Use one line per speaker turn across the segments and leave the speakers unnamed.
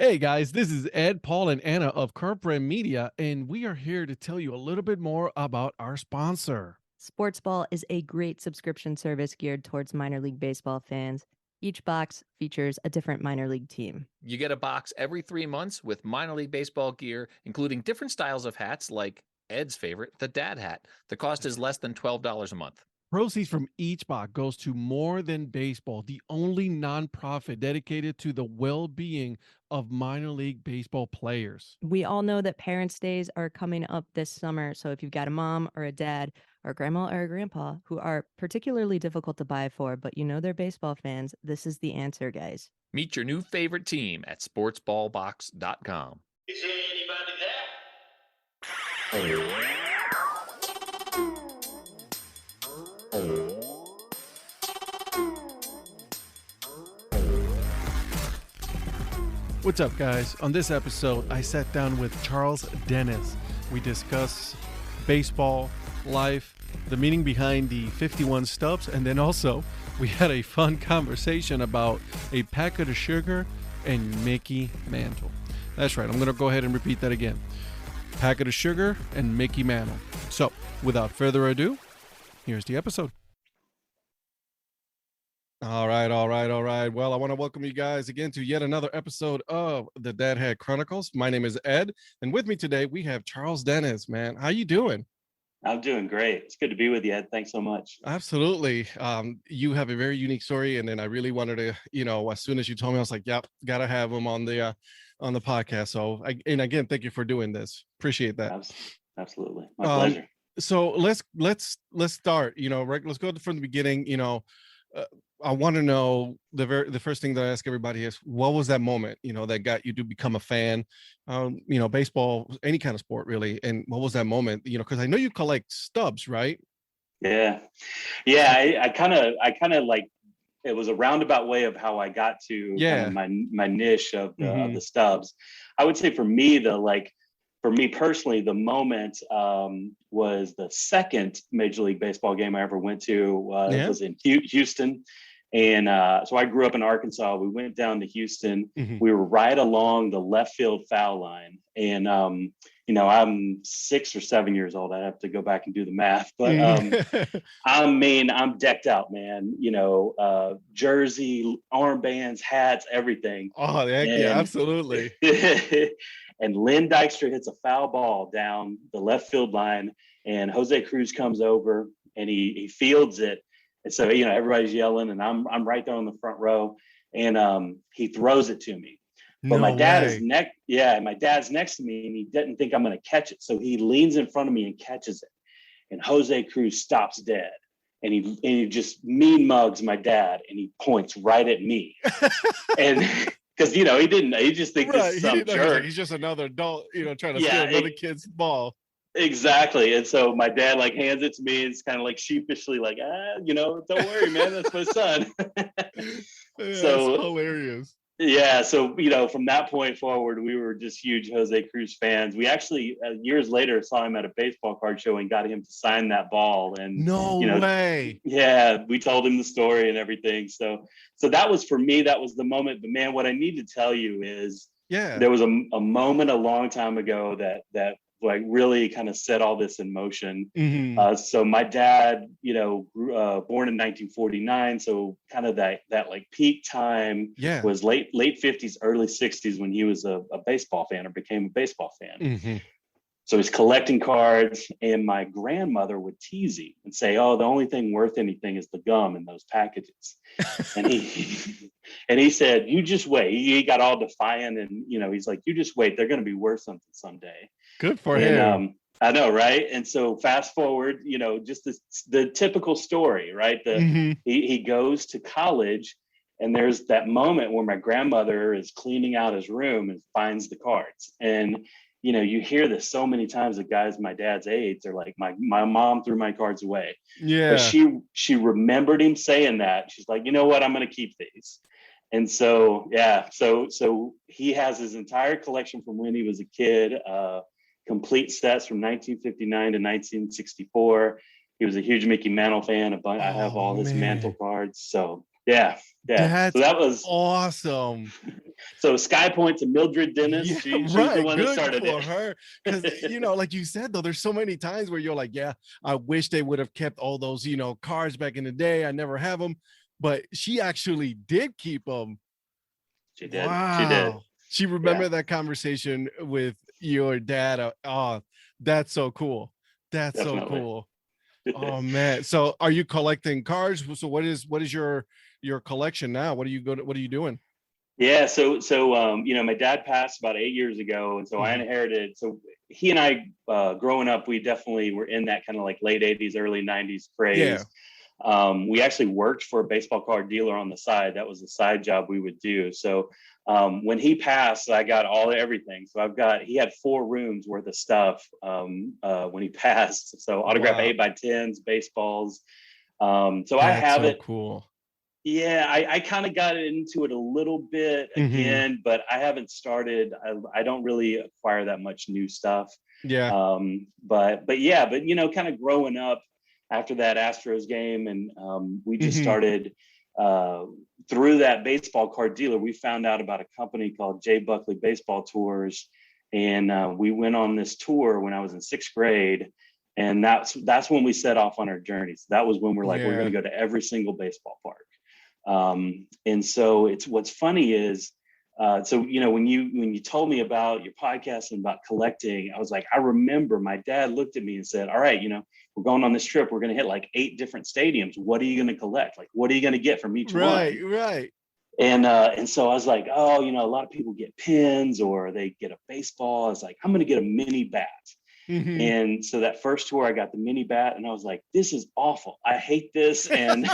Hey guys, this is Ed, Paul, and Anna of Current Brand Media, and we are here to tell you a little bit more about our sponsor.
Sportsball is a great subscription service geared towards minor league baseball fans. Each box features a different minor league team.
You get a box every 3 months with minor league baseball gear, including different styles of hats like Ed's favorite, the dad hat. The cost is less than $12 a month.
Proceeds from each box goes to More Than Baseball, the only nonprofit dedicated to the well-being of minor league baseball players.
We all know that Parents' Days are coming up this summer, so if you've got a mom or a dad or a grandma or a grandpa who are particularly difficult to buy for, but you know they're baseball fans, this is the answer, guys.
Meet your new favorite team at sportsballbox.com.
Is there anybody
What's up, guys? On this episode, I sat down with Charles Dennis. We discuss baseball, life, the meaning behind the 51 Stubs, and then also we had a fun conversation about a packet of sugar and Mickey Mantle. That's right, I'm going to go ahead and repeat that again. Packet of sugar and Mickey Mantle. So, without further ado, here's the episode. All right. Well, I want to welcome you guys again to yet another episode of the Dad Hat Chronicles. My name is Ed, and with me today we have Charles Dennis. Man, how you doing?
I'm doing great. It's good to be with you, Ed. Thanks so much.
Absolutely. You have a very unique story, and then I really wanted to, as soon as you told me, I was like, "Yep, gotta have him on the podcast." So, and again, thank you for doing this. Appreciate that.
Absolutely, my pleasure.
So let's start. Let's go from the beginning. I want to know the first thing that I ask everybody is, what was that moment, that got you to become a fan, baseball, any kind of sport really. And what was that moment, because I know you collect stubs, right?
Yeah. I kind of like, it was a roundabout way of how I got to kind of my niche of the stubs. I would say for me, for me personally, the moment was the second Major League Baseball game I ever went to was in Houston. And so I grew up in Arkansas. We went down to Houston. We were right along the left field foul line. And, I'm 6 or 7 years old. I'd have to go back and do the math. But I'm decked out, man. Jersey, armbands, hats, everything.
Oh, yeah, absolutely.
And Lynn Dykstra hits a foul ball down the left field line. And Jose Cruz comes over and he fields it. And so, everybody's yelling and I'm right there on the front row and he throws it to me. But my dad is my dad's next to me and he didn't think I'm going to catch it. So he leans in front of me and catches it. And Jose Cruz stops dead. And he just mean mugs my dad and he points right at me. And because, he just thinks this is some jerk.
He's just another adult, trying to steal another kid's ball.
Exactly. And so my dad hands it to me. It's kind of sheepishly don't worry, man, that's my son.
So that's hilarious.
Yeah. So, from that point forward, we were just huge Jose Cruz fans. We actually years later saw him at a baseball card show and got him to sign that ball. And
no way.
Yeah. We told him the story and everything. So that was, for me, that was the moment. But man, what I need to tell you is there was a moment a long time ago that really kind of set all this in motion. So my dad, born in 1949. So kind of that peak time was late 50s, early 60s when he was a baseball fan or became a baseball fan. So he's collecting cards and my grandmother would tease him and say, "Oh, the only thing worth anything is the gum in those packages." and he said, "You just wait." He got all defiant and, he's like, "You just wait. They're going to be worth something someday."
Good for him.
I know, right? And so fast forward, just the typical story, right? He goes to college and there's that moment where my grandmother is cleaning out his room and finds the cards. And you hear this so many times that guys my dad's age, they're like, my mom threw my cards away. Yeah. But she remembered him saying that. She's like, "You know what? I'm going to keep these." And so, so he has his entire collection from when he was a kid, complete sets from 1959 to 1964. He was a huge Mickey Mantle fan. I have all his Mantle cards. So, yeah. Yeah.
That's
so that was
awesome.
So Sky Point to Mildred Dennis.
Yeah,
She's
right.
the one that
Good
started
for
it.
her. Because, like you said, though, there's so many times where you're like, yeah, I wish they would have kept all those, cars back in the day. I never have them. But she actually did keep them.
She did.
Wow.
She did.
She remembered that conversation with your dad. Oh, that's so cool. That's
Definitely.
so cool. Oh man. So are you collecting cars? So what is your collection now? What are you doing?
Yeah, so my dad passed about 8 years ago, and so I inherited. So he and I, growing up, we definitely were in that kind of like late '80s, early '90s craze. We actually worked for a baseball card dealer on the side. That was a side job we would do. So when he passed, I got everything. So he had 4 rooms worth of stuff when he passed. So autograph 8x10s, baseballs. So I have it.
Cool.
Yeah, I kind of got into it a little bit again, but I haven't started. I don't really acquire that much new stuff.
Yeah.
But kind of growing up after that Astros game, and we just started through that baseball card dealer. We found out about a company called J. Buckley Baseball Tours, and we went on this tour when I was in 6th grade. And that's when we set off on our journey. So that was when we're like, we're going to go to every single baseball park. And so what's funny is, when you told me about your podcast and about collecting, I was like, I remember my dad looked at me and said, all right, we're going on this trip. We're going to hit like 8 different stadiums. What are you going to collect? Like, what are you going to get from each one?
Right.
And so I was like, a lot of people get pins or they get a baseball. I was like, I'm going to get a mini bat. And so that first tour, I got the mini bat, and I was like, this is awful. I hate this. And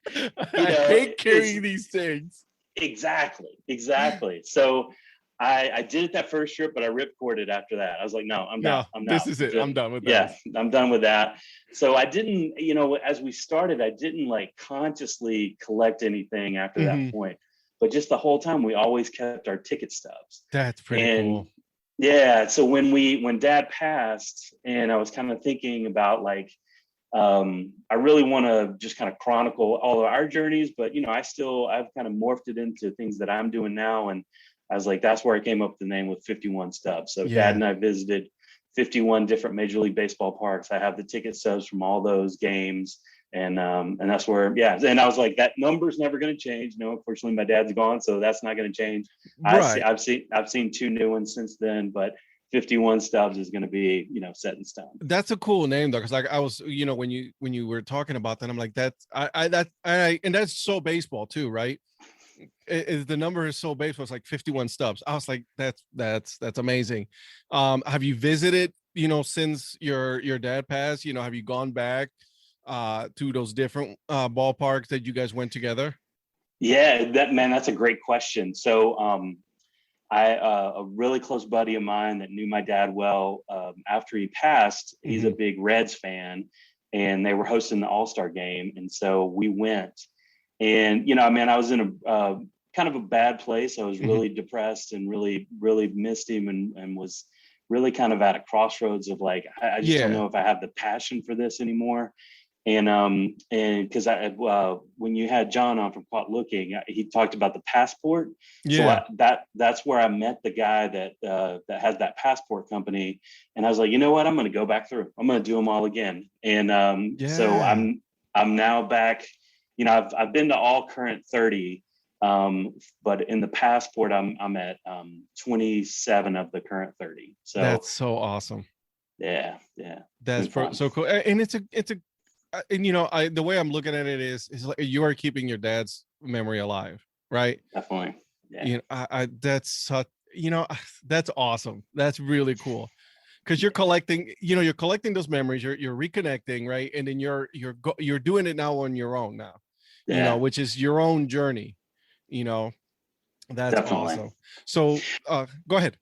I hate carrying these things.
Exactly. So I did it that first trip, but I ripcorded after that. I was like, no, I'm done.
This is it. I'm done with that.
Yeah, I'm done with that. So I didn't, as we started, I didn't like consciously collect anything after that point. But just the whole time, we always kept our ticket stubs.
That's pretty cool.
Yeah. So when Dad passed, and I was kind of thinking about like, I really want to just kind of chronicle all of our journeys, but I've kind of morphed it into things that I'm doing now. And I was like, that's where I came up with the name with 51 Stubs. So Dad and I visited 51 different Major League Baseball parks. I have the ticket stubs from all those games. And that's where, and I was like, that number's never going to change. No, unfortunately my dad's gone, so that's not going to change. Right. I've seen 2 new ones since then, but 51 Stubs is going to be, set in stone.
That's a cool name though, because like I was, when you were talking about that, I'm like, that's and that's so baseball too, right? The number is so baseball. It's like 51 Stubs. I was like, that's amazing. Have you visited, since your dad passed? Have you gone back to those different ballparks that you guys went together?
Yeah, that's a great question. So a really close buddy of mine that knew my dad well, after he passed, he's a big Reds fan, and they were hosting the All-Star game. And so we went, and, I was in a kind of a bad place. I was really depressed and really, really missed him, and was really kind of at a crossroads of like, I just don't know if I have the passion for this anymore. And because when you had John on from Quat Looking, he talked about the passport. So that's where I met the guy that has that passport company, and I was like, you know what, I'm going to go back through. I'm going to do them all again. And so I'm now back. I've been to all current 30, but in the passport, I'm at 27 of the current 30. So
that's so awesome.
Yeah,
that's so cool. And it's a and the way I'm looking at it is like you are keeping your dad's memory alive, right?
Definitely. Yeah.
That's that's awesome. That's really cool, because you're collecting those memories. You're reconnecting, right? And then you're doing it now on your own now, which is your own journey. That's definitely awesome. So go ahead.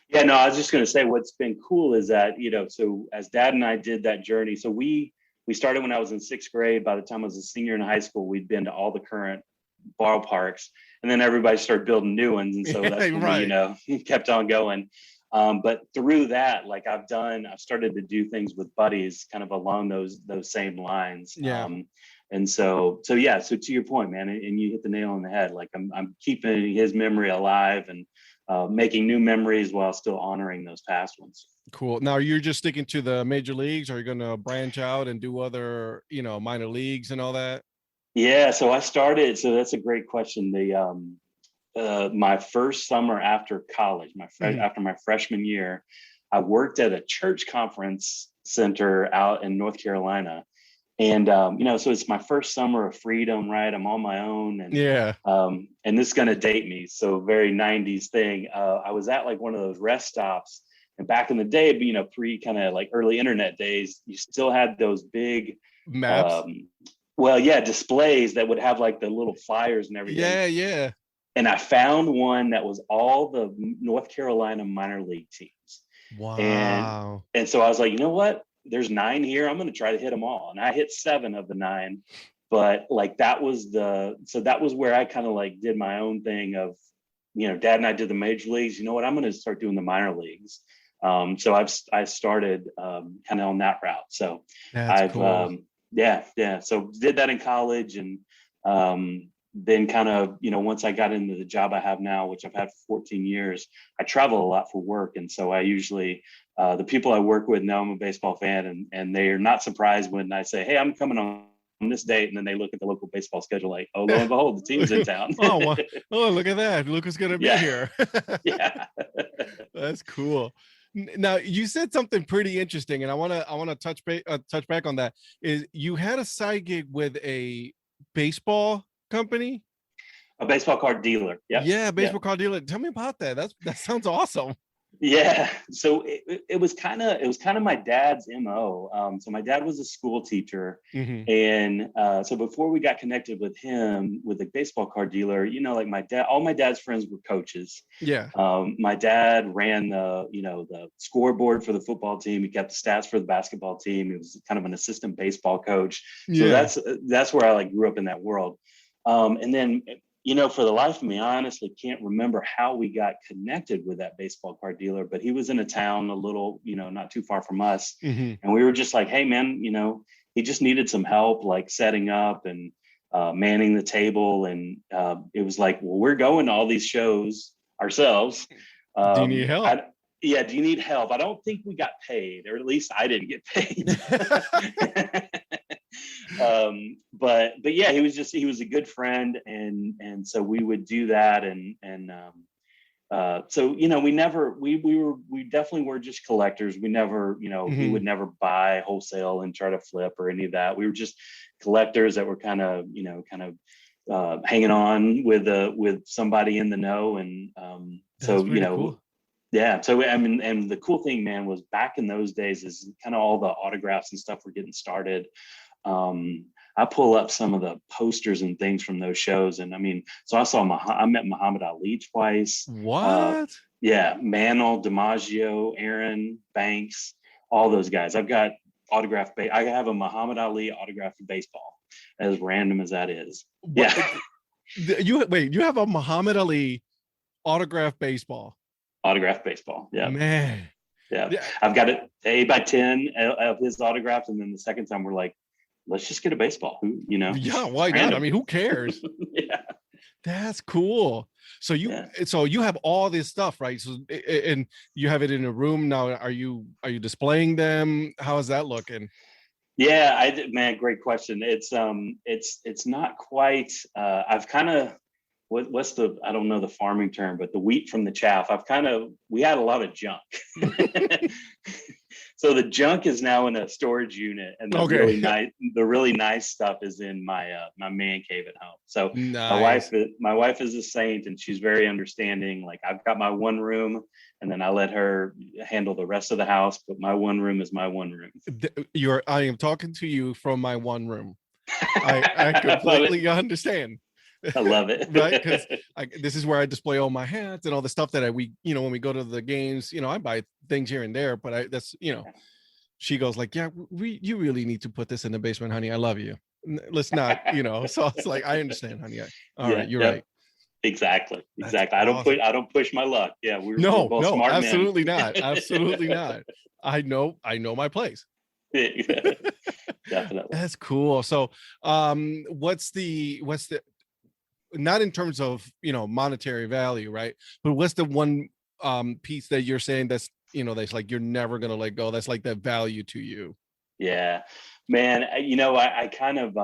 Yeah, no, I was just going to say what's been cool is that so as Dad and I did that journey, so we started when I was in 6th grade. By the time I was a senior in high school, we'd been to all the current ballparks, and then everybody started building new ones. And so that's when we, kept on going. But through that, like I've started to do things with buddies kind of along those same lines. And so yeah, so to your point, man, and you hit the nail on the head. Like I'm keeping his memory alive and making new memories while still honoring those past ones.
Cool. Now you're just sticking to the major leagues, or are you going to branch out and do other, minor leagues and all that?
Yeah, so I started. So that's a great question. My first summer after college, after my freshman year, I worked at a church conference center out in North Carolina. And, so it's my first summer of freedom, right? I'm on my own. And, and this is going to date me. So very 90s thing. I was at like one of those rest stops. And back in the day, pre kind of like early internet days, you still had those big
maps.
Displays that would have like the little flyers and everything.
Yeah.
And I found one that was all the North Carolina minor league teams.
Wow.
And so I was like, you know what? There's 9 here. I'm going to try to hit them all. And I hit 7 of the 9. But like that was where I kind of like did my own thing of, Dad and I did the major leagues. You know what? I'm going to start doing the minor leagues. So I started kind of on that route. So
that's cool.
So did that in college, and then kind of, once I got into the job I have now, which I've had for 14 years, I travel a lot for work. And so I usually, the people I work with know I'm a baseball fan, and they are not surprised when I say, hey, I'm coming on this date. And then they look at the local baseball schedule like, oh, lo and behold, the team's in town.
Oh, look at that. Look who's going to be here.
Yeah.
That's cool. Now you said something pretty interesting, and I want to touch back on that. Is you had a side gig with a baseball company?
A baseball card dealer.
Yeah, baseball card dealer. Tell me about that. That sounds awesome.
Yeah. So it was kind of my dad's MO. So my dad was a school teacher.
Mm-hmm.
And so before we got connected with him, with a baseball card dealer, like all my dad's friends were coaches.
Yeah.
My dad ran the scoreboard for the football team. He kept the stats for the basketball team. He was kind of an assistant baseball coach. So that's where I like grew up in that world. And then, for the life of me, I honestly can't remember how we got connected with that baseball card dealer, but he was in a town a little, not too far from us.
Mm-hmm.
And we were just like, hey man, he just needed some help, like setting up and manning the table. And it was like, well, we're going to all these shows ourselves.
Do you need help?
Do you need help? I don't think we got paid, or at least I didn't get paid. But yeah, he was a good friend, and so we would do that, so we definitely were just collectors. We never,
Mm-hmm.
we would never buy wholesale and try to flip or any of that. We were just collectors that were kind of hanging on with somebody in the know, and so
cool.
Yeah. So, I mean, and the cool thing, man, was back in those days is kind of all the autographs and stuff were getting started. I pull up some of the posters and things from those shows. And I mean, so I met Muhammad Ali twice.
What?
Mantle, DiMaggio, Aaron, Banks, all those guys. I've got autographed. I have a Muhammad Ali autographed baseball, as random as that is.
What? Yeah. You have a Muhammad Ali autographed baseball?
Autographed baseball. Yeah.
Man.
Yeah. I've got it 8x10 of his autographs. And then the second time we're like, let's just get a baseball. Yeah,
why not? I mean, who cares?
Yeah.
That's cool. So you have all this stuff, right? So, and you have it in a room now. Are you displaying them? How is that looking?
Yeah, man, great question. It's not quite, I've kind of, what's I don't know the farming term, but the wheat from the chaff. We had a lot of junk. So the junk is now in a storage unit, and the really nice stuff is in my my man cave at home. So nice. My wife is a saint, and she's very understanding. Like, I've got my one room, and then I let her handle the rest of the house, but my one room is my one room.
I am talking to you from my one room. I completely understand.
I love it.
Right, because this is where I display all my hats and all the stuff that when we go to the games, I buy things here and there, but she goes like, yeah, you really need to put this in the basement, honey. I love you. Let's not, so it's like, I understand, honey. All right, you're right.
Exactly.
That's
I don't push my luck. Yeah, we're both smart
absolutely
men.
not. Absolutely not. I know my place.
Definitely.
That's cool. So what's the not in terms of monetary value, right? But what's the one piece that you're saying that's that's like you're never gonna let go? That's like that value to you.
Yeah, man. I kind of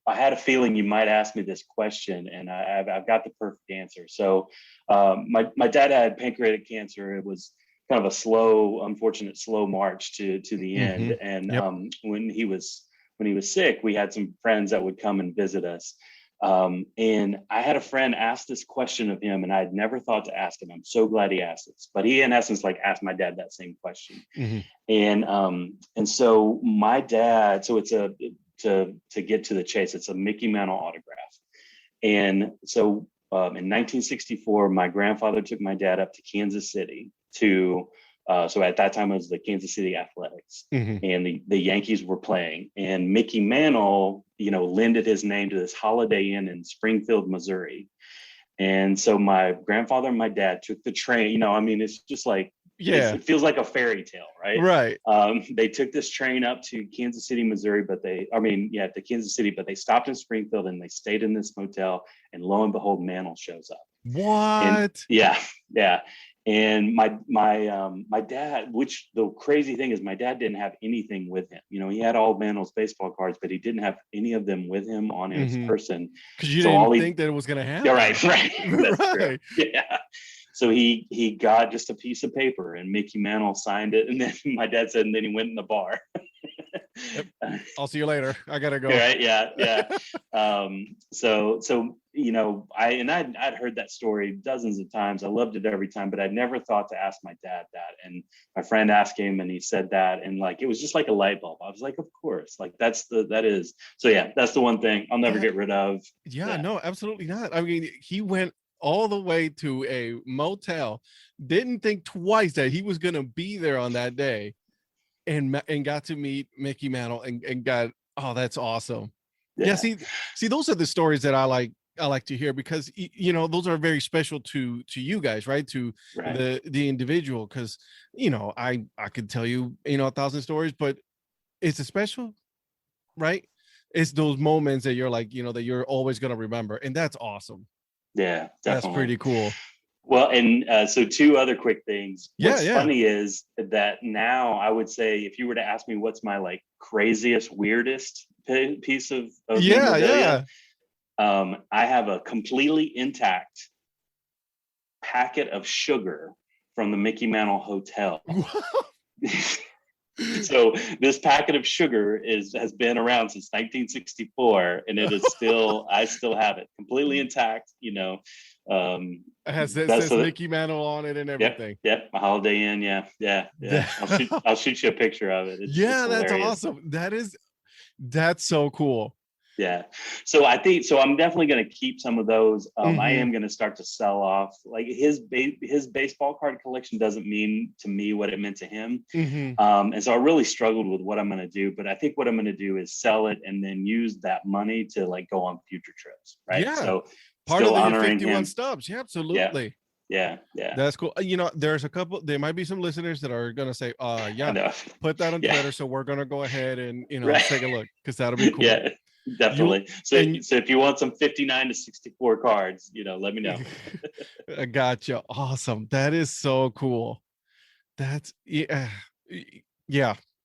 I had a feeling you might ask me this question, and I've got the perfect answer. So, my dad had pancreatic cancer. It was kind of a unfortunate slow march to the end. And
Yep.
When he was sick, we had some friends that would come and visit us. And I had a friend ask this question of him, and I had never thought to ask him. I'm so glad he asked this, but he in essence like asked my dad that same question. And so my dad, so it's to get to the chase, it's a Mickey Mantle autograph. And so in 1964, my grandfather took my dad up to Kansas City to so at that time it was the Kansas City Athletics, and the Yankees were playing, and Mickey Mantle, lended his name to this Holiday Inn in Springfield, Missouri. And so my grandfather and my dad took the train. I mean, it's just like, it feels like a fairy tale, right?
Right.
They took this train up to Kansas City, Missouri, to Kansas City, but they stopped in Springfield and they stayed in this motel, and lo and behold, Mantle shows up.
What?
And, yeah. And my dad, which the crazy thing is, my dad didn't have anything with him. He had all Mantle's baseball cards, but he didn't have any of them with him on his person.
Because you didn't think that it was going to happen.
Yeah, right. That's
right.
True. Yeah. So he got just a piece of paper, and Mickey Mantle signed it. And then my dad said, and then he went in the bar.
Yep. I'll see you later. I gotta go.
Right. Yeah. So I'd heard that story dozens of times. I loved it every time, but I'd never thought to ask my dad that. And my friend asked him, and he said that, and like it was just like a light bulb. I was like, of course, like that's the one thing I'll never get rid of.
Yeah, no, absolutely not. I mean, he went all the way to a motel, didn't think twice that he was gonna be there on that day, and got to meet Mickey Mantle and got, oh, that's awesome. Yeah. See, those are the stories that I like to hear, because those are very special to you guys, right? To the individual, because I could tell you 1,000 stories, but it's a special, right? It's those moments that you're like, that you're always gonna remember, and that's awesome.
Yeah, definitely.
That's pretty cool.
Well, and so two other quick things. What's
Yeah.
funny is that now I would say, if you were to ask me what's my like craziest, weirdest piece of memorabilia, I have a completely intact packet of sugar from the Mickey Mantle Hotel. So this packet of sugar has been around since 1964, and it is still, I still have it completely intact.
It has says Mickey Mantle on it and everything.
Yep. A Holiday Inn. Yeah. I'll shoot you a picture of it. It's
that's awesome. That's so cool.
Yeah. So I'm definitely going to keep some of those. I am going to start to sell off, like his baseball card collection doesn't mean to me what it meant to him. And so I really struggled with what I'm going to do, but I think what I'm going to do is sell it and then use that money to like go on future trips. Right.
Yeah.
So
part of the 51 Stubs. Yeah, absolutely.
Yeah.
That's cool. There might be some listeners that are going to say, put that on Twitter. So we're going to go ahead and, take a look, because that'll be cool.
Yeah. Definitely. So if you want some 59 to 64 cards, let me know.
I gotcha. Awesome. That is so cool. That's yeah.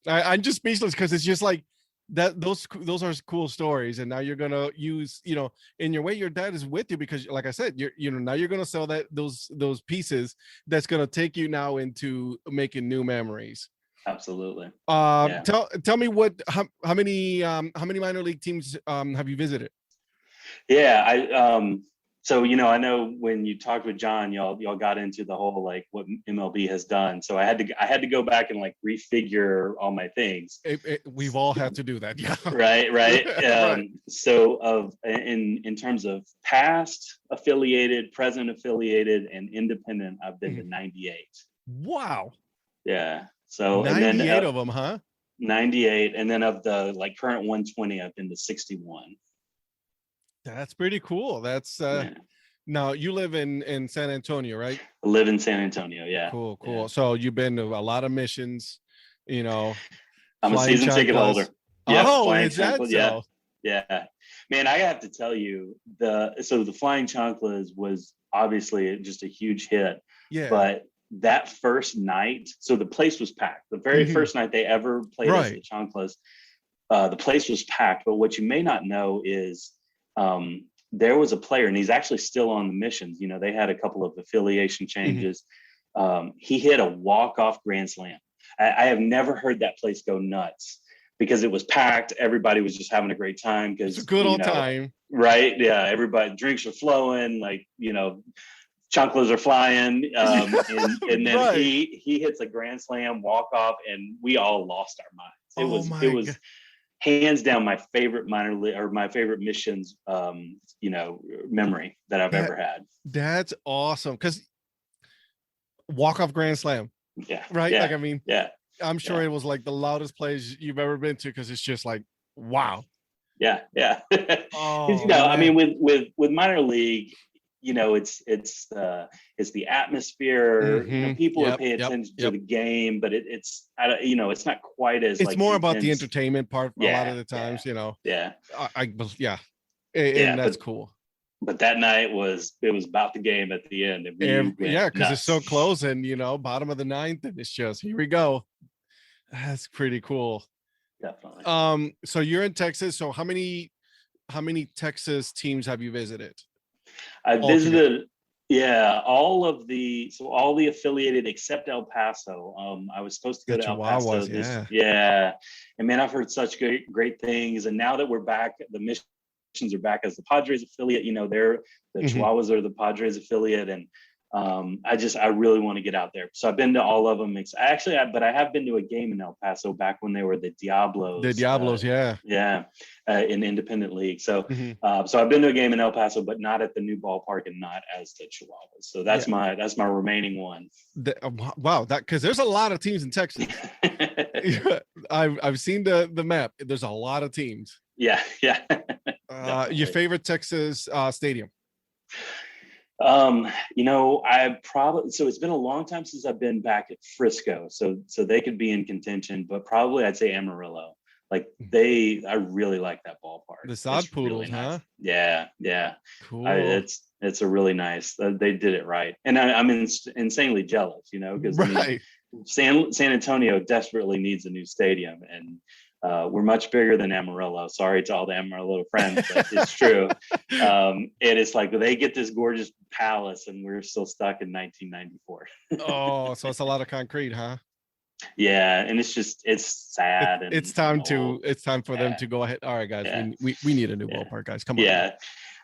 I'm just speechless, because it's just like that. Those are cool stories, and now you're gonna use, in your way, your dad is with you, because, like I said, now you're gonna sell those pieces. That's gonna take you now into making new memories.
Absolutely.
Tell me how many minor league teams have you visited?
Yeah, so I know when you talked with John, y'all got into the whole like what MLB has done. So I had to go back and like refigure all my things.
We've all had to do that, yeah.
Right. Right. So in terms of past affiliated, present affiliated, and independent, I've been to 98.
Wow.
Yeah. So
98 of them, huh?
98, and then of the like current 120, I've been to 61.
That's pretty cool. That's Now you live in San Antonio, right?
I live in San Antonio, yeah.
Cool.
Yeah.
So you've been to a lot of missions,
I'm a season ticket holder.
Yeah, is that so?
Yeah. Man, I have to tell you, the Flying Chanclas was obviously just a huge hit.
Yeah.
But that first night, so the place was packed. The very first night they ever played as the Chanclas, the place was packed. But what you may not know is there was a player, and he's actually still on the Missions. You know, they had a couple of affiliation changes. He hit a walk-off grand slam. I have never heard that place go nuts because it was packed. Everybody was just having a great time. Because
it's a good old time.
Right. Yeah. Everybody, drinks are flowing, like, you know, Chanclas are flying. And then he hits a grand slam walk off, and we all lost our minds. It was hands down my favorite minor league or my favorite Missions, memory that I've ever had.
That's awesome. Because walk off grand slam.
Yeah.
Right.
Yeah,
like, I mean,
yeah.
I'm sure it was like the loudest place you've ever been to, because it's just like, wow.
Yeah.
Oh,
I mean, with minor league, it's the atmosphere. People are paying attention to the game, but it's not quite as.
It's like more about the entertainment part a lot of the times.
Yeah.
And that's cool.
But that night it was about the game at the end.
Because it's so close, and bottom of the ninth, and it's just here we go. That's pretty cool.
Definitely.
So you're in Texas. So how many Texas teams have you visited?
I visited, all the affiliated except El Paso. I was supposed to go to El Paso. And man, I've heard such great things. And now that we're back, the Missions are back as the Padres affiliate. The Chihuahuas are the Padres affiliate, and I really want to get out there. So I've been to all of them. But I have been to a game in El Paso back when they were the Diablos. In independent league. So so I've been to a game in El Paso, but not at the new ballpark and not as the Chihuahuas. So that's my remaining one.
Wow, because there's a lot of teams in Texas. I've seen the map. There's a lot of teams.
Yeah.
Your favorite Texas stadium?
It's been a long time since I've been back at Frisco, so they could be in contention, but probably I'd say Amarillo. Like I really like that ballpark.
The Sod Poodles,
really nice.
Huh?
Yeah.
Cool.
It's a really nice. They did it right, and I'm insanely jealous, because San Antonio desperately needs a new stadium, and we're much bigger than Amarillo. Sorry to all the Amarillo friends, but it's true. It's like they get this gorgeous palace, and we're still stuck in 1994.
Oh, so it's a lot of concrete, huh?
Yeah, and it's sad. And
it's time for them to go ahead. All right, guys, we need a new ballpark, guys. Come on.
Yeah.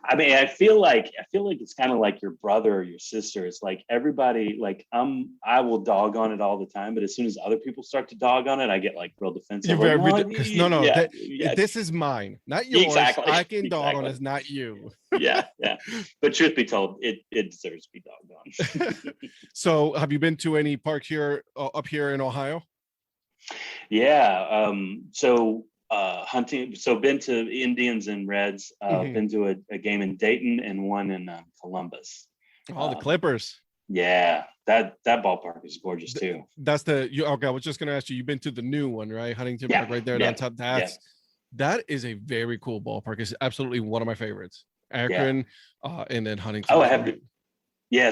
I mean, I feel like it's kind of like your brother or your sister. It's like everybody, like I will dog on it all the time, but as soon as other people start to dog on it, I get like real defensive. This is mine, not yours.
Exactly. I can dog on it, not you.
Yeah. But truth be told, it deserves to be dogged on.
So, have you been to any park up here in Ohio?
Yeah. Hunting. So been to Indians and Reds. Been to a game in Dayton and one in Columbus.
Oh, the Clippers.
Yeah, that ballpark is gorgeous too.
That's I was just gonna ask you. You've been to the new one, right? Huntington Park, right there on top. That is a very cool ballpark. It's absolutely one of my favorites. Akron, and then Huntington.
Oh, I have.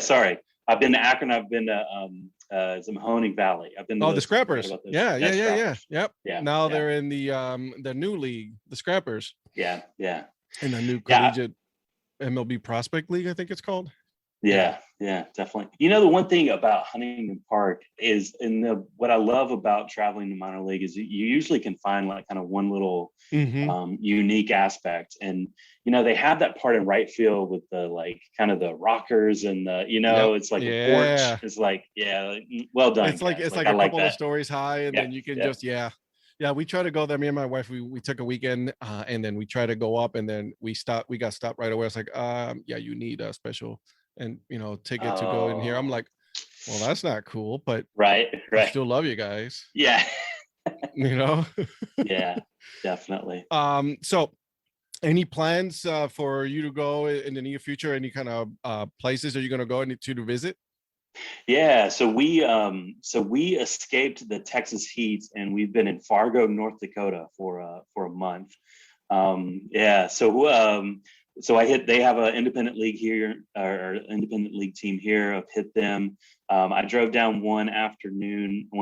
Sorry, I've been to Akron. I've been to Mahoning Valley. I've been to
the Scrappers. Yeah. Yep.
Yeah.
Now they're in the new league, the Scrappers.
Yeah.
In the new collegiate MLB Prospect League, I think it's called.
Yeah, definitely. The one thing about Huntington Park is, what I love about traveling to minor league is you usually can find like kind of one little unique aspect, and they have that part in right field with the like kind of the rockers and the it's like a porch. It's like well done.
It's like a couple of stories high, and then you can just we try to go there. Me and my wife, we took a weekend, and then we try to go up, and then we got stopped right away. It's like you need a special and ticket to go in here. I'm like, well, that's not cool, but
right.
I still love you guys.
Yeah.
Yeah,
definitely.
So any plans for you to go in the near future? Any kind of places are you going to go to visit?
Yeah, so we escaped the Texas heat, and we've been in Fargo, North Dakota for a month. Yeah, so they have an independent league here, or independent league team here. I've hit them. I drove down one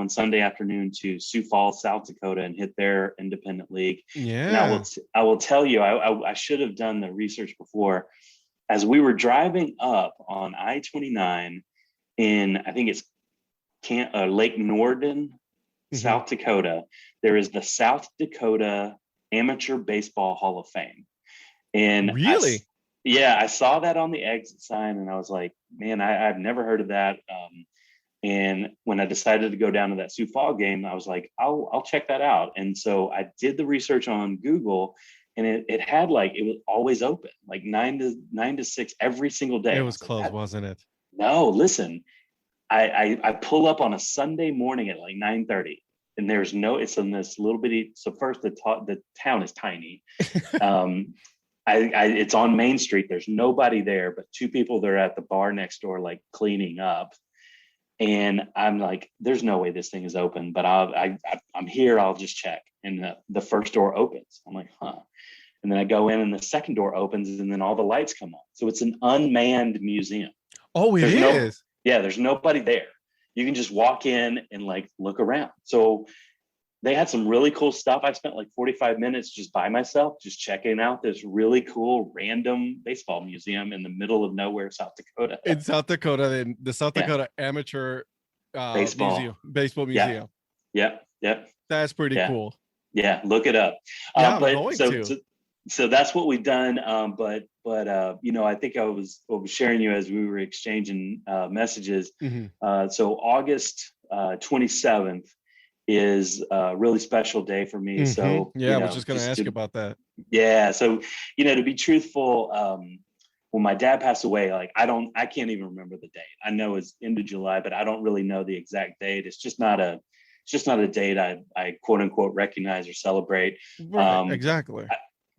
Sunday afternoon to Sioux Falls, South Dakota, and hit their independent league. And
Yeah.
I will tell you, I should have done the research before. As we were driving up on I-29 in, I think it's Lake Norden, South Dakota, there is the South Dakota Amateur Baseball Hall of Fame. And
really,
I saw that on the exit sign, and I was like, man, I've never heard of that. And when I decided to go down to that Sioux Falls game, I was like, I'll check that out. And so I did the research on Google, and it had it was always open, like 9 to 6 every single day.
it was closed, wasn't it?
No, listen, I pull up on a Sunday morning at like 9:30, and it's in this little bitty. So first, the town is tiny. It's on Main Street. There's nobody there, but two people that are at the bar next door, like cleaning up. And I'm like, there's no way this thing is open, but I'm here. I'll just check. And the first door opens. I'm like, huh. And then I go in, and the second door opens, and then all the lights come on. So it's an unmanned museum.
Oh, it is.
There's nobody there. You can just walk in and look around. So they had some really cool stuff. I spent like 45 minutes just by myself, just checking out this really cool random baseball museum in the middle of nowhere, South Dakota.
In South Dakota, in the South Dakota Amateur
Baseball
Museum.
Yeah.
That's pretty cool.
Yeah, look it up.
I'm going to.
So that's what we've done. But I think I was sharing you as we were exchanging messages. So August 27th is a really special day for me. So
I was just going to ask you about that.
Yeah. So, to be truthful, when my dad passed away, I can't even remember the date. I know it's end of July, but I don't really know the exact date. It's just not a date I quote unquote recognize or celebrate.
Right, exactly.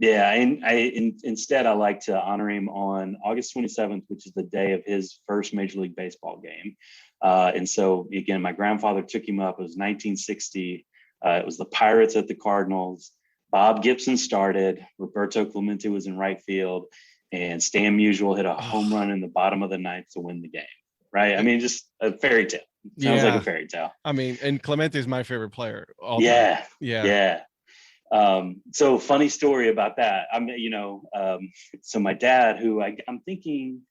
Instead, I like to honor him on August 27th, which is the day of his first Major League Baseball game. And so, again, my grandfather took him up. It was 1960. It was the Pirates at the Cardinals. Bob Gibson started. Roberto Clemente was in right field. And Stan Musial hit a home run in the bottom of the ninth to win the game. Right? I mean, just a fairy tale. Sounds like a fairy tale.
I mean, and Clemente is my favorite player.
Yeah. So funny story about that. So my dad, who I'm thinking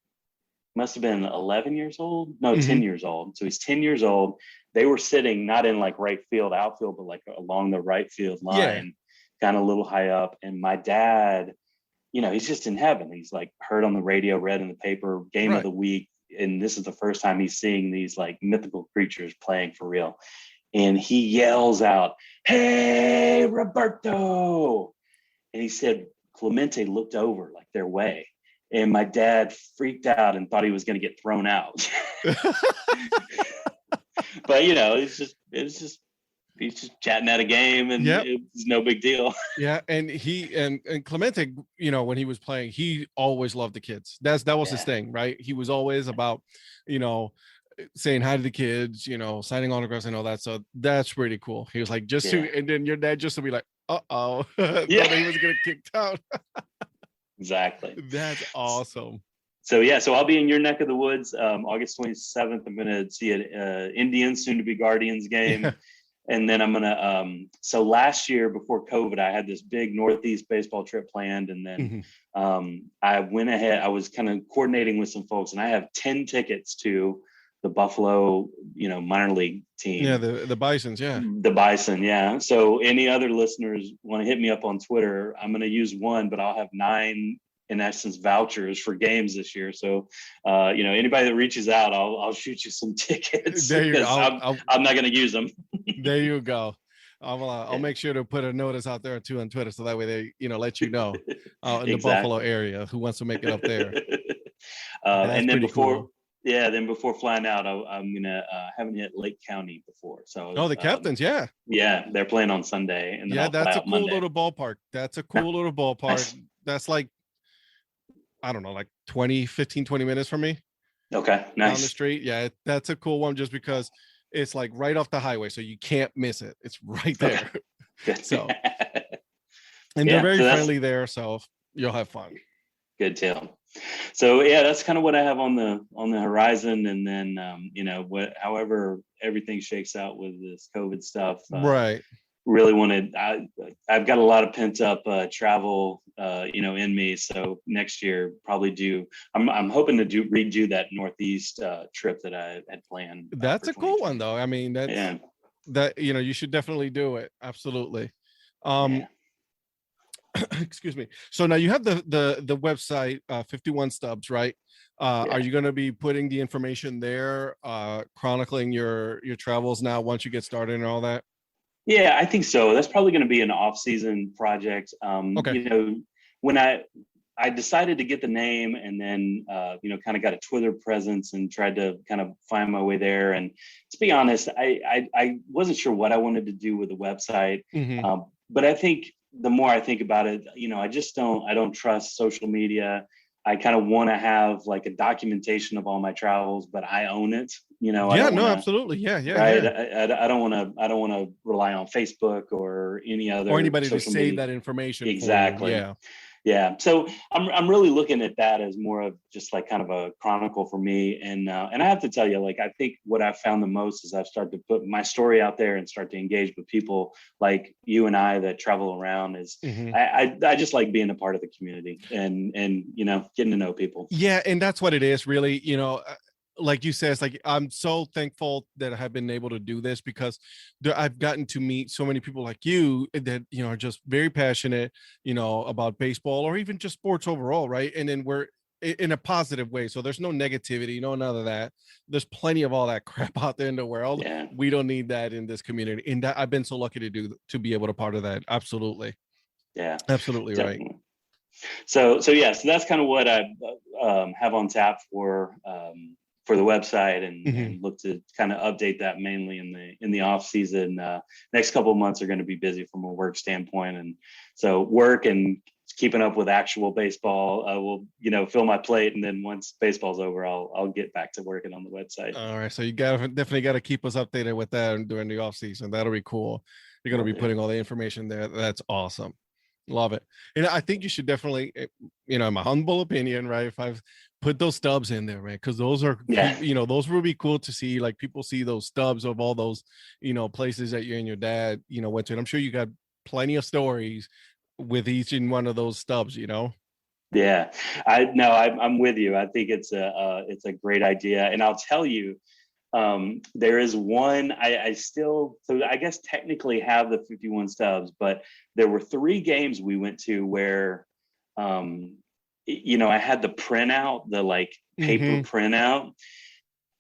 must have been 11 years old. No, 10 years old. So he's 10 years old. They were sitting not in right field, outfield, but along the right field line, kind of a little high up. And my dad, he's just in heaven. He's heard on the radio, read in the paper, game of the week. And this is the first time he's seeing these mythical creatures playing for real. And he yells out, "Hey, Roberto!" And he said, Clemente looked over their way. And my dad freaked out and thought he was going to get thrown out. But, he's just chatting at a game, and it's no big deal.
Yeah. And and Clemente, when he was playing, he always loved the kids. That was his thing, right? He was always about, saying hi to the kids, signing autographs and all that. So that's pretty cool. He was like, and then your dad just to be like, thought he was going to get kicked out.
Exactly.
That's awesome.
So I'll be in your neck of the woods, August 27th. I'm going to see an Indians, soon to be Guardians game. Yeah. And then I'm going to, so last year before COVID, I had this big Northeast baseball trip planned. And then I went ahead, I was kind of coordinating with some folks, and I have 10 tickets to the Buffalo, minor league team.
Yeah, the Bisons, yeah.
The Bison, yeah. So any other listeners want to hit me up on Twitter, I'm going to use one, but I'll have 9, in essence, vouchers for games this year. So, anybody that reaches out, I'll shoot you some tickets.
There you go.
I'm not going to use them.
There you go. I'll make sure to put a notice out there too on Twitter, so that way they let you know in the Buffalo area who wants to make it up there.
And then before flying out, I'm gonna haven't hit Lake County before. So
the Captains,
they're playing on Sunday, and then
that's a cool
Monday.
Little ballpark. That's a cool little ballpark. That's I don't know, 20 minutes from me.
Okay, nice.
Down the street. Yeah, that's a cool one just because it's like right off the highway, so you can't miss it. It's right there.
Okay. Good.
So, and they're very friendly there, so you'll have fun.
Good deal. So yeah, that's kind of what I have on the horizon, and then however everything shakes out with this COVID stuff,
right?
Really wanted. I've got a lot of pent up travel, in me. So next year, probably I'm hoping to redo that Northeast trip that I had planned.
That's a cool one, though. I mean, that you should definitely do it. Absolutely. Excuse me. So now you have the website 51 Stubs, right? Are you going to be putting the information there, chronicling your travels now once you get started and all that?
Yeah, I think so. That's probably going to be an off-season project. When I decided to get the name, and then kind of got a Twitter presence and tried to kind of find my way there. And to be honest, I wasn't sure what I wanted to do with the website, but I think the more I think about it, I don't trust social media. I kind of want to have like a documentation of all my travels, but I own it.
Absolutely. Yeah.
Right. Yeah. I don't want to rely on Facebook or any other
or anybody to save that information.
Exactly.
Yeah.
Yeah. So I'm really looking at that as more of just like kind of a chronicle for me. And I have to tell you, like, I think what I've found the most is I've started to put my story out there and start to engage with people like you and I that travel around. I just like being a part of the community and getting to know people.
Yeah. And that's what it is really, like you said, it's like, I'm so thankful that I have been able to do this because I've gotten to meet so many people like you that, are just very passionate, about baseball or even just sports overall. Right. And then we're in a positive way. So there's no negativity, none of that. There's plenty of all that crap out there in the world.
Yeah.
We don't need that in this community. And that I've been so lucky to be able to part of that. Absolutely.
Yeah,
absolutely.
Definitely.
Right.
So that's kind of what I have on tap for the website, and look to kind of update that mainly in the off season. Next couple of months are going to be busy from a work standpoint, and so work and keeping up with actual baseball will fill my plate, and then once baseball's over, I'll get back to working on the website.
All right, so you definitely got to keep us updated with that during the off season. That'll be cool. You're going to be putting all the information there. That's awesome. Love it. And I think you should definitely, in my humble opinion, right, if I've put those stubs in there, right, because those are, those would be cool to see, like people see those stubs of all those, places that you and your dad, went to. And I'm sure you got plenty of stories with each and one of those stubs,
Yeah, I'm with you. I think it's a great idea. And I'll tell you, there is one I guess technically have the 51 stubs, but there were 3 games we went to where I had the printout, the like paper printout,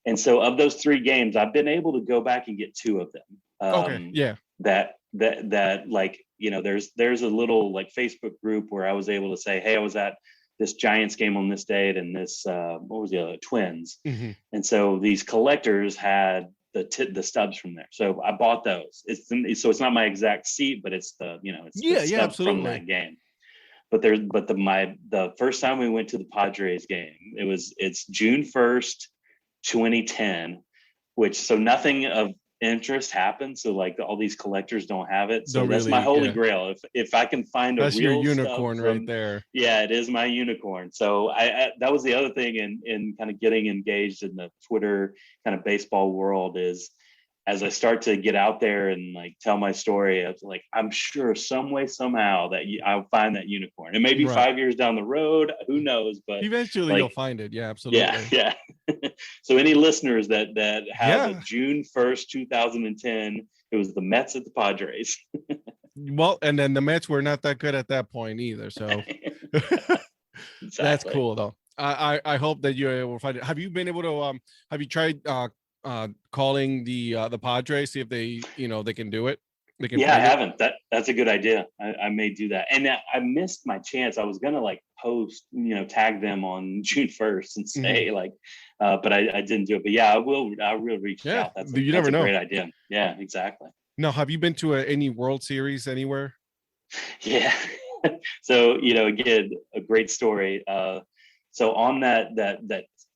and so of those 3 games I've been able to go back and get 2 of them. That like there's a little like Facebook group where I was able to say, hey, I was at this Giants game on this date, and this what was the other, Twins, and so these collectors had the stubs from there, so I bought those. It's not my exact seat, but it's the stub from that game. But the first time we went to the Padres game, it's June 1st, 2010, so nothing of interest happened, so like all these collectors don't have it, so that's my holy grail. If I can find
that's your unicorn right there.
Yeah, it is my unicorn. So I that was the other thing in kind of getting engaged in the Twitter kind of baseball world, is as I start to get out there and like tell my story, I was like, I'm sure some way, somehow that I'll find that unicorn. And maybe 5 years down the road, who knows? But
eventually you'll find it. Yeah, absolutely.
Yeah. So any listeners that have a June 1st, 2010, it was the Mets at the Padres.
Well, and then the Mets were not that good at that point either. So
exactly.
That's cool though. I hope that you're able to find it. Have you been able to have you tried calling the Padres, see if they they can do it?
I haven't. That's a good idea. I may do that. And I missed my chance. I was gonna like post, tag them on June 1st and say but I didn't do it. But yeah, I'll reach out. That's a great idea. Yeah, exactly.
Now, have you been to any World Series anywhere?
Yeah. So again, a great story. So on that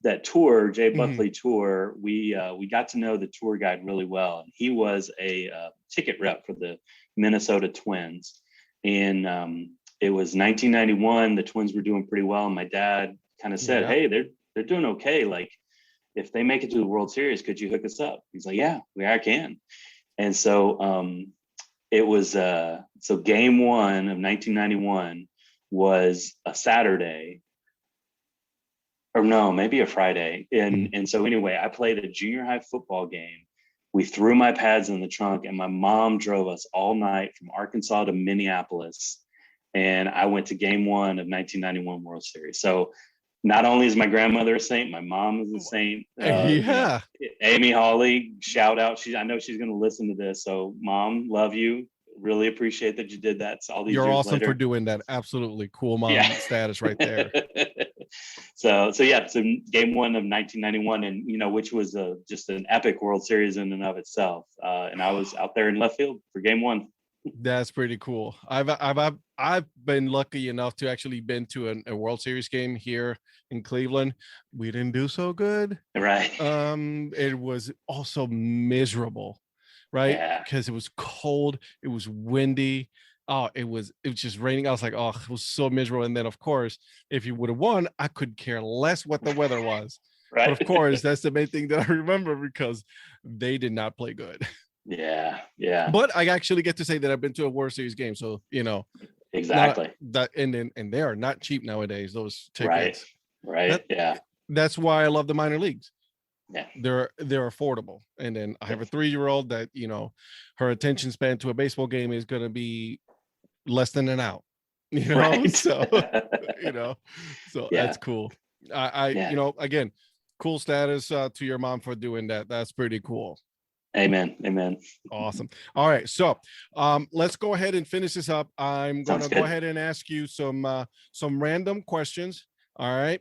that tour, Jay Buckley tour, we got to know the tour guide really well. And he was a ticket rep for the Minnesota Twins. And it was 1991. The Twins were doing pretty well. And my dad kind of said, hey, they're doing okay. Like, if they make it to the World Series, could you hook us up? He's like, yeah, I can. And so it was, so game one of 1991 was a Saturday, or no, maybe a Friday. And so anyway, I played a junior high football game. We threw my pads in the trunk, and my mom drove us all night from Arkansas to Minneapolis. And I went to game one of 1991 World Series. So not only is my grandmother a saint, my mom is a saint. You know, Amy Hawley, shout out. I know she's going to listen to this. So Mom, love you. Really appreciate that you did that. All these
You're
years
awesome
later.
For doing that. Absolutely cool mom status right there.
So game one of 1991, and you know, which was just an epic World Series in and of itself. And I was out there in left field for game one.
That's pretty cool. I've been lucky enough to actually been to a World Series game here in Cleveland. We didn't do so good.
Right.
It was also miserable, right? Because it was cold, it was windy. Oh, it was just raining. I was like, oh, it was so miserable. And then of course, if you would have won, I could care less what the weather was. Right. But of course, that's the main thing that I remember, because they did not play good.
Yeah.
But I actually get to say that I've been to a World Series game, so you know
exactly
that, and they are not cheap nowadays. Those tickets,
right?
That's why I love the minor leagues.
Yeah,
they're affordable. And then I have a 3-year-old that, you know, her attention span to a baseball game is going to be less than an out. You know, right. So you know, so that's cool. I you know, again, cool status to your mom for doing that. That's pretty cool.
Amen.
Awesome. All right, so let's go ahead and finish this up. I'm going to go ahead and ask you some random questions. All right.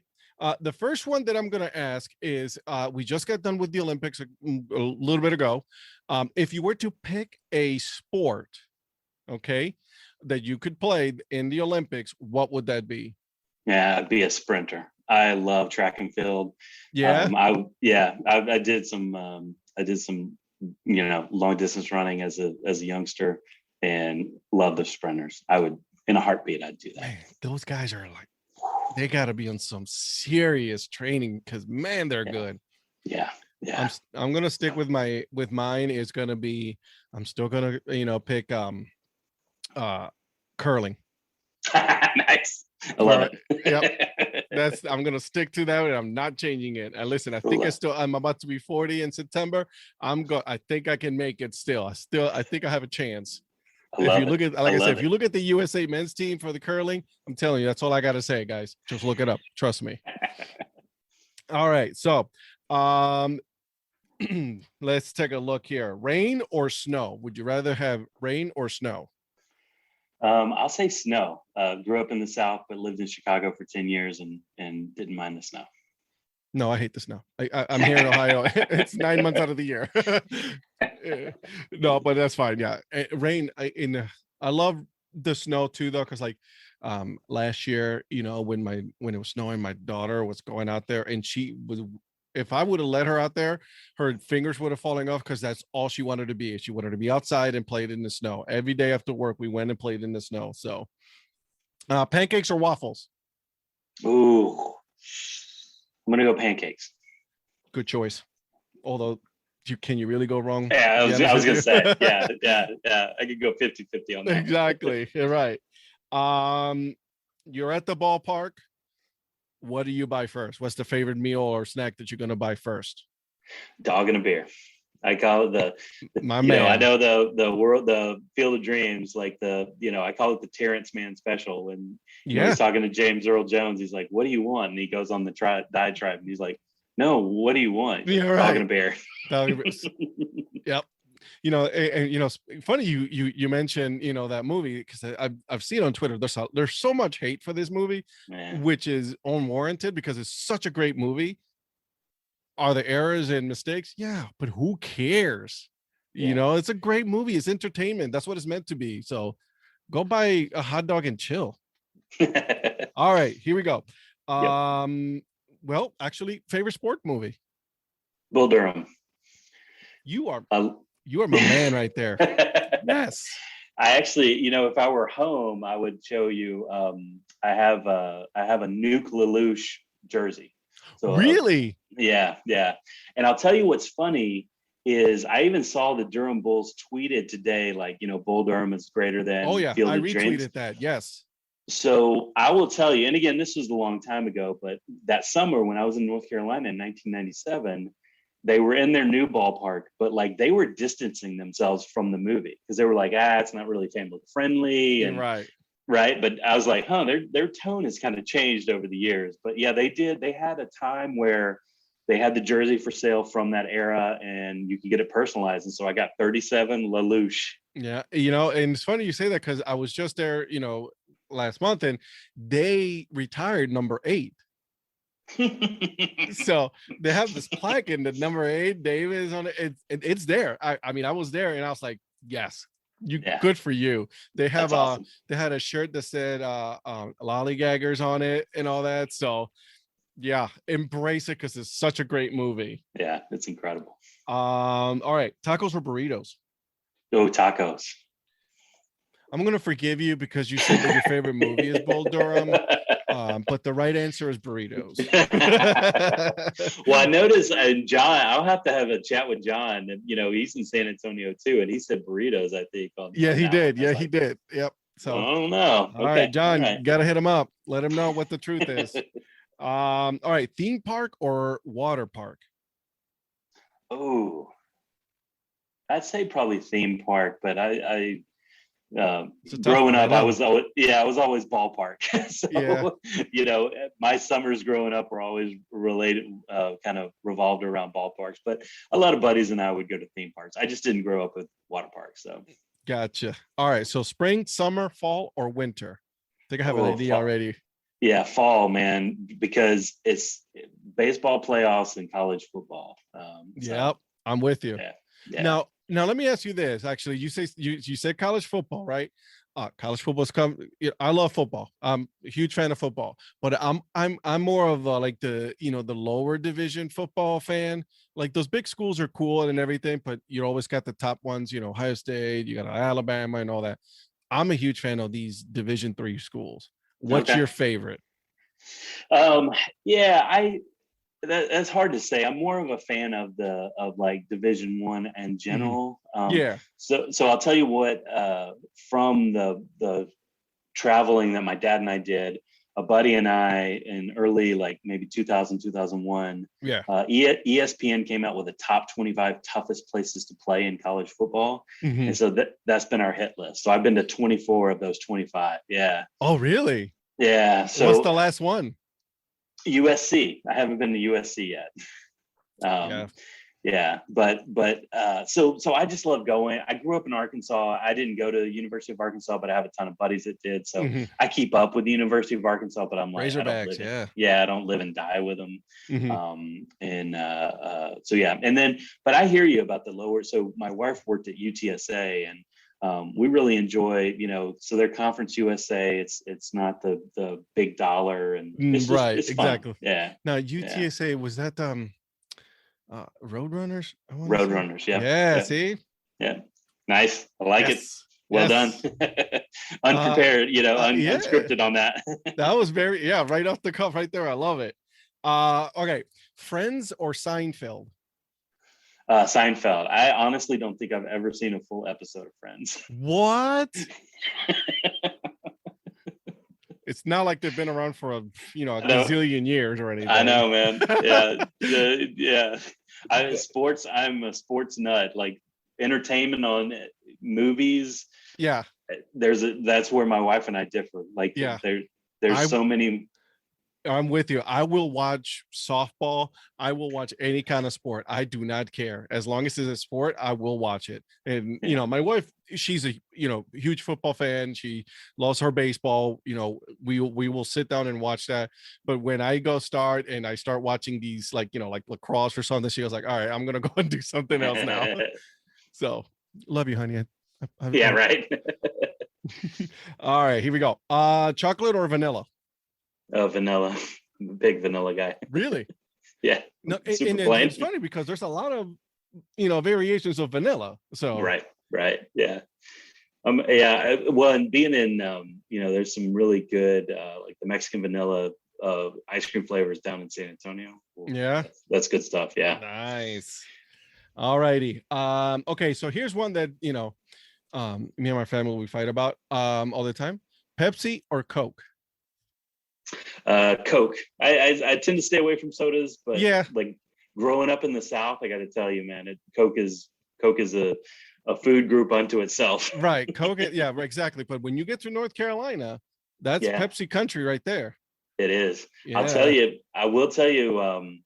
The first one that I'm going to ask is, we just got done with the Olympics a little bit ago. If you were to pick a sport, okay, that you could play in the Olympics, what would that be?
Yeah, I'd be a sprinter. I love track and field.
Yeah.
I did some you know, long distance running as a youngster, and love the sprinters. I would, in a heartbeat, I'd do that.
Man, those guys are like, they got to be on some serious training, because man, they're good.
Yeah.
I'm gonna stick with mine. Is gonna be, I'm still gonna, you know, pick curling.
Nice. I love it.
Yep. I'm gonna stick to that, and I'm not changing it. And listen, I think I'm about to be 40 in September. I think I can make it still. I think I have a chance. If you look at, like I said, if you look at the USA men's team for the curling, I'm telling you, that's all I gotta say, guys. Just look it up. Trust me. All right. So let's take a look here. Rain or snow? Would you rather have rain or snow?
I'll say snow. Grew up in the South, but lived in Chicago for 10 years and didn't mind the snow.
No, I hate the snow. I'm here in Ohio. It's 9 months out of the year. No, but that's fine. Yeah. Rain. I love the snow too, though, because like last year, you know, when it was snowing, my daughter was going out there, and she was, if I would have let her out there, her fingers would have fallen off, because that's all she wanted to be. She wanted to be outside and played in the snow. Every day after work, we went and played in the snow. So pancakes or waffles?
Ooh, I'm gonna go pancakes.
Good choice. Although, can you really go wrong?
Yeah, I was gonna say, yeah. I could go 50-50 on that.
Exactly. You're right. You're at the ballpark. What do you buy first? What's the favorite meal or snack that you're going to buy first?
Dog and a beer. I call it
my man.
Know, I know the Field of Dreams, like I call it the Terrence Man special. When he's talking to James Earl Jones, he's like, "What do you want?" And he goes on the diatribe, and he's like, "No, what do you want?"
Yeah,
right. Dog and a beer.
Yep. You know, and you know, funny you mentioned, you know, that movie, because I've seen on Twitter there's so much hate for this movie, which is unwarranted, because it's such a great movie. Are there errors and mistakes? Yeah, but who cares? You know, it's a great movie. It's entertainment. That's what it's meant to be. So go buy a hot dog and chill. All right, here we go. Well, actually, favorite sport movie.
Bull Durham.
You are my man right there. Yes.
I actually, if I were home, I would show you. I have a Nuke Lelouch jersey. So
really?
Yeah. And I'll tell you what's funny is I even saw the Durham Bulls tweeted today, like, Bull Durham is greater than Field
I
of
retweeted
Dreams.
that. Yes.
So I will tell you, and again, this was a long time ago, but that summer when I was in North Carolina in 1997, they were in their new ballpark, but like they were distancing themselves from the movie because they were like, it's not really family friendly. And
right.
But I was like, their tone has kind of changed over the years. But yeah, they did. They had a time where they had the jersey for sale from that era and you could get it personalized. And so I got 37 Lelouch.
Yeah. And it's funny you say that because I was just there, last month and they retired number 8. So they have this plaque in the number 8 Davis on it. It's there. I mean, I was there and I was like, yes, good for you. They have
awesome.
They had a shirt that said lollygaggers on it and all that. So yeah, embrace it because it's such a great movie.
Yeah, it's incredible.
All right, tacos or burritos?
Oh, tacos.
I'm gonna forgive you because you said that your favorite movie is Bull Durham, but the right answer is burritos.
Well, I noticed, John. I'll have to have a chat with John. And he's in San Antonio too, and he said burritos. I think.
He did. Yeah, he did. Yep. So
I don't know.
All right, John, gotta hit him up. Let him know what the truth is. All right, theme park or water park?
Oh, I'd say probably theme park, but I growing up, I was always ballpark. So, my summers growing up were always related, kind of revolved around ballparks. But a lot of buddies and I would go to theme parks. I just didn't grow up with water parks. So,
gotcha. All right. So, spring, summer, fall, or winter? I think I have an idea already.
Yeah, fall, man, because it's baseball playoffs and college football.
Yep, I'm with you.
Yeah.
Now let me ask you this. Actually, you said college football, right? College football's come. I love football. I'm a huge fan of football, but I'm more of like the the lower division football fan. Like those big schools are cool and everything, but you always got the top ones. Ohio State, you got Alabama, and all that. I'm a huge fan of these Division III schools. What's your favorite?
That's hard to say. I'm more of a fan of like Division I in general. So I'll tell you what. From the traveling that my dad and I did, a buddy and I in early like maybe 2000, 2001.
Yeah.
ESPN came out with the top 25 toughest places to play in college football, and so that's been our hit list. So I've been to 24 of those 25. Yeah.
Oh, really?
Yeah. So
what's the last one?
USC. I haven't been to USC yet. So I just love going. I grew up in Arkansas. I didn't go to the University of Arkansas, but I have a ton of buddies that did. So I keep up with the University of Arkansas, but I'm like,
Razorbacks,
I don't live and die with them. And then, but I hear you about the lower. So my wife worked at UTSA, and we really enjoy, so their Conference USA, it's not the big dollar, and it's
exactly.
Yeah.
Now UTSA, was that Roadrunners?
Roadrunners, yeah.
Yeah, see?
Yeah. Nice. I like it. Well done. Unprepared, unscripted on that.
That was right off the cuff right there. I love it. Okay. Friends or Seinfeld?
Seinfeld. I honestly don't think I've ever seen a full episode of Friends.
What? It's not like they've been around for a gazillion years or anything.
I know, man. Yeah. I'm a sports nut. Like entertainment on movies.
Yeah.
That's where my wife and I differ. Like there's so many.
I'm with you. I will watch softball. I will watch any kind of sport. I do not care. As long as it's a sport, I will watch it. And, my wife, she's a, huge football fan. She loves her baseball. We will sit down and watch that. But when I start watching these, like lacrosse or something, she was like, all right, I'm going to go and do something else now. So love you, honey.
Right.
All right, here we go. Chocolate or vanilla?
Vanilla. I'm a big vanilla guy.
Really?
Yeah.
No, and it's funny because there's a lot of variations of vanilla. So
right, yeah. Well, and being in there's some really good like the Mexican vanilla ice cream flavors down in San Antonio.
Yeah,
that's good stuff. Yeah,
nice. All righty. Okay, so here's one that me and my family we fight about all the time: Pepsi or Coke.
Coke. I tend to stay away from sodas, but
yeah,
like growing up in the South, I got to tell you, man, Coke is a food group unto itself.
Right, Coke. Yeah, exactly. But when you get to North Carolina, that's Pepsi country right there.
It is.
Yeah.
I will tell you.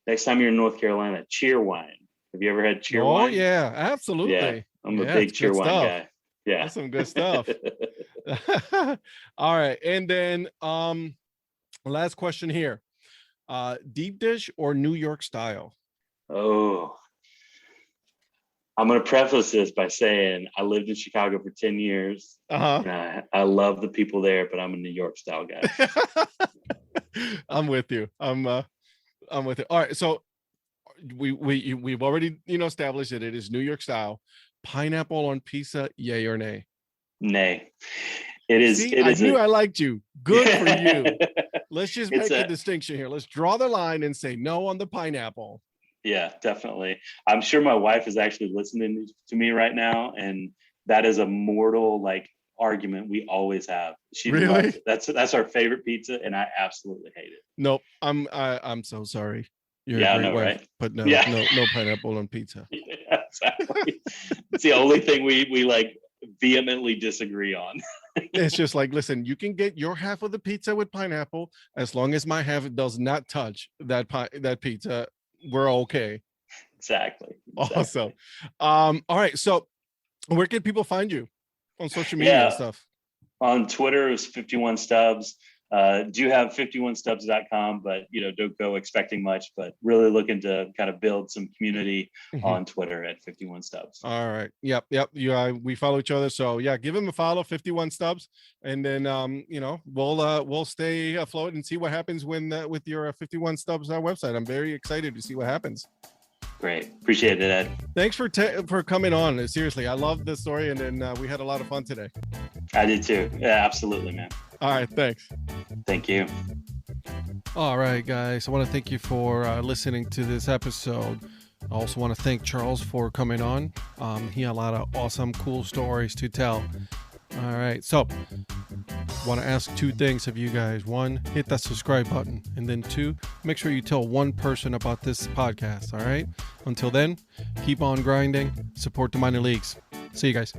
Next time you're in North Carolina, cheer wine. Have you ever had cheer wine?
Oh yeah, absolutely.
Yeah, I'm a big cheer wine guy. Yeah,
that's some good stuff. All right, and then last question here: deep dish or New York style?
Oh, I'm going to preface this by saying I lived in Chicago for 10 years. And I love the people there, but I'm a New York style guy.
I'm with you. I'm with it. All right, so we've already established that it is New York style. Pineapple on pizza, yay or nay?
Nay. It is.
See, I knew I liked you. Good for you. Let's just make a distinction here. Let's draw the line and say no on the pineapple.
Yeah, definitely. I'm sure my wife is actually listening to me right now, and that is a mortal argument we always have. She loves it. That's our favorite pizza, and I absolutely hate it.
Nope. I'm so sorry. You're
a
great wife,
right?
But no pineapple on pizza.
Yeah, exactly. It's the only thing we vehemently disagree on.
It's just listen, you can get your half of the pizza with pineapple as long as my half does not touch that pizza. We're okay.
Exactly.
Awesome. All right. So where can people find you on social media and stuff?
On Twitter, it's 51 Stubs. Do have 51stubs.com, but don't go expecting much, but really looking to kind of build some community on Twitter at 51 Stubs.
All right. Yep. We follow each other. So yeah, give him a follow, 51 Stubs. And then, we'll stay afloat and see what happens with your 51 Stubs website. I'm very excited to see what happens.
Great. Appreciate it, Ed.
Thanks for coming on. Seriously, I love this story. And then we had a lot of fun today.
I did too. Yeah, absolutely, man.
All right. Thanks.
Thank you.
All right, guys. I want to thank you for listening to this episode. I also want to thank Charles for coming on. He had a lot of awesome, cool stories to tell. All right. So want to ask two things of you guys. One, hit that subscribe button. And then two, make sure you tell one person about this podcast. All right. Until then, keep on grinding. Support the minor leagues. See you guys.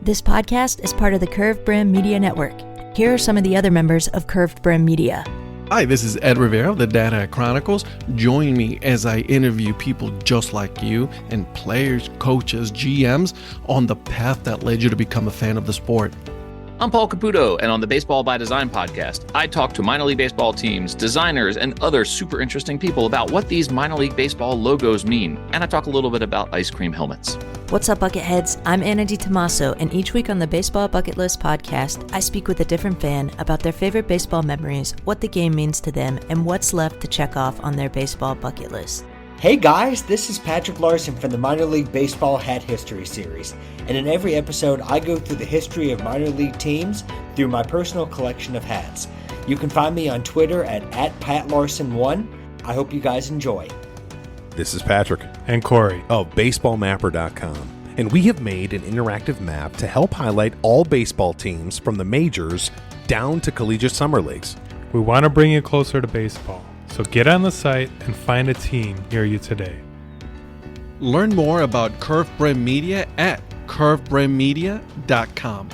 This podcast is part of the Curved Brim Media Network. Here are some of the other members of Curved Brim Media.
Hi, this is Ed Rivera of the Data Chronicles. Join me as I interview people just like you and players, coaches, GMs on the path that led you to become a fan of the sport.
I'm Paul Caputo, and on the Baseball by Design podcast, I talk to minor league baseball teams, designers, and other super interesting people about what these minor league baseball logos mean. And I talk a little bit about ice cream helmets.
What's up, Bucketheads? I'm Anna DiTommaso, and each week on the Baseball Bucket List podcast, I speak with a different fan about their favorite baseball memories, what the game means to them, and what's left to check off on their baseball bucket list.
Hey guys, this is Patrick Larson from the Minor League Baseball Hat History Series, and in every episode I go through the history of minor league teams through my personal collection of hats. You can find me on Twitter at @PatLarson1. I hope you guys enjoy.
This is Patrick
and Corey
of BaseballMapper.com, and we have made an interactive map to help highlight all baseball teams from the majors down to collegiate summer leagues.
We want to bring you closer to baseball. So get on the site and find a team near you today.
Learn more about Curved Brim Media at curvedbrimmedia.com.